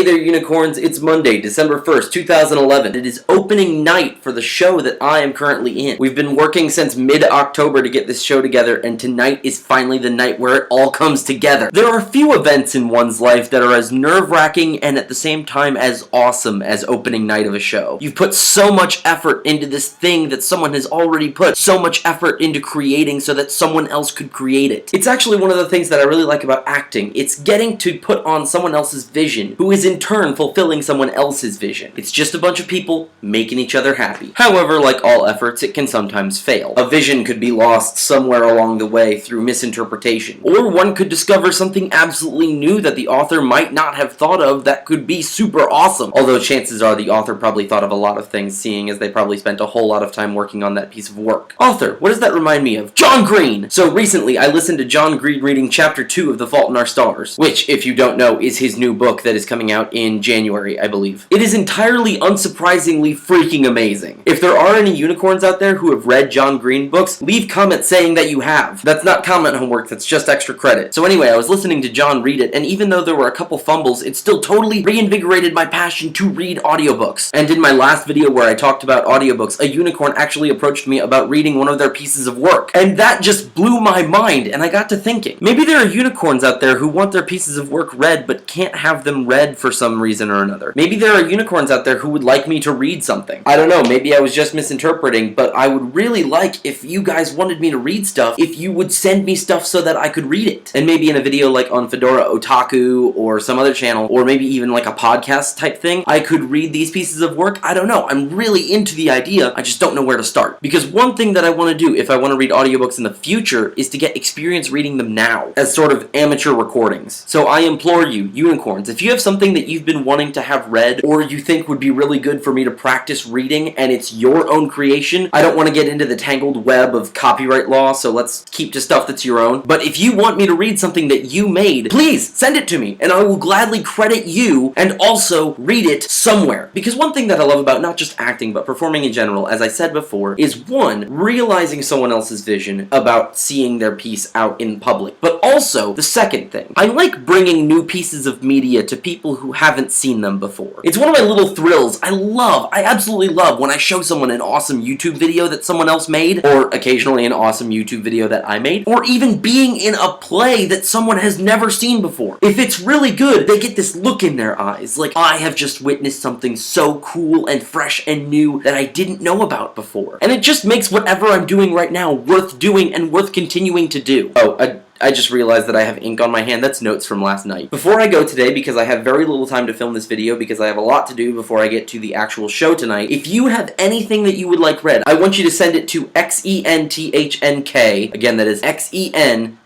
Hey there, Unicorns. It's Monday, December 1st, 2011. It is opening night for the show that I am currently in. We've been working since mid-October to get this show together, and tonight is finally the night where it all comes together. There are few events in one's life that are as nerve-wracking and at the same time as awesome as opening night of a show. You've put so much effort into this thing that someone has already put so much effort into creating so that someone else could create it. It's actually one of the things that I really like about acting. It's getting to put on someone else's vision, who is in turn fulfilling someone else's vision. It's just a bunch of people making each other happy. However, like all efforts, it can sometimes fail. A vision could be lost somewhere along the way through misinterpretation, or one could discover something absolutely new that the author might not have thought of that could be super awesome. Although chances are the author probably thought of a lot of things, seeing as they probably spent a whole lot of time working on that piece of work. Author, what does that remind me of? John Green! So recently I listened to John Green reading Chapter 2 of The Fault in Our Stars, which, if you don't know, is his new book that is coming out in January, I believe. It is entirely unsurprisingly freaking amazing. If there are any unicorns out there who have read John Green books, leave comments saying that you have. That's not comment homework, that's just extra credit. So anyway, I was listening to John read it, and even though there were a couple fumbles, it still totally reinvigorated my passion to read audiobooks. And in my last video where I talked about audiobooks, a unicorn actually approached me about reading one of their pieces of work. And that just blew my mind, and I got to thinking. Maybe there are unicorns out there who want their pieces of work read, but can't have them read for some reason or another. Maybe there are unicorns out there who would like me to read something. I don't know, maybe I was just misinterpreting, but I would really like, if you guys wanted me to read stuff, if you would send me stuff so that I could read it. And maybe in a video like on Fedora Otaku or some other channel, or maybe even like a podcast type thing, I could read these pieces of work. I don't know, I'm really into the idea, I just don't know where to start. Because one thing that I want to do if I want to read audiobooks in the future is to get experience reading them now, as sort of amateur recordings. So I implore you, unicorns, if you have something that you've been wanting to have read, or you think would be really good for me to practice reading, and it's your own creation, I don't want to get into the tangled web of copyright law, so let's keep to stuff that's your own. But if you want me to read something that you made, please send it to me, and I will gladly credit you and also read it somewhere. Because one thing that I love about not just acting, but performing in general, as I said before, is one, realizing someone else's vision about seeing their piece out in public. But also, the second thing, I like bringing new pieces of media to people who haven't seen them before. It's one of my little thrills. I absolutely love when I show someone an awesome YouTube video that someone else made, or occasionally an awesome YouTube video that I made, or even being in a play that someone has never seen before. If it's really good, they get this look in their eyes, like I have just witnessed something so cool and fresh and new that I didn't know about before. And it just makes whatever I'm doing right now worth doing and worth continuing to do. Oh, I just realized that I have ink on my hand. That's notes from last night. Before I go today, because I have very little time to film this video because I have a lot to do before I get to the actual show tonight, if you have anything that you would like read, I want you to send it to xenThnk, again that is xenThnk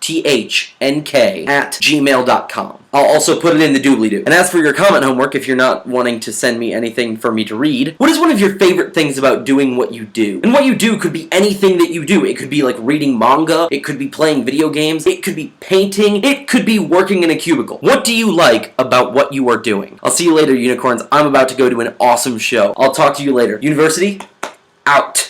@gmail.com. I'll also put it in the doobly-doo. And as for your comment homework, if you're not wanting to send me anything for me to read, what is one of your favorite things about doing what you do? And what you do could be anything that you do. It could be like reading manga, it could be playing video games, it could be painting, it could be working in a cubicle. What do you like about what you are doing? I'll see you later, unicorns. I'm about to go to an awesome show. I'll talk to you later. University, out.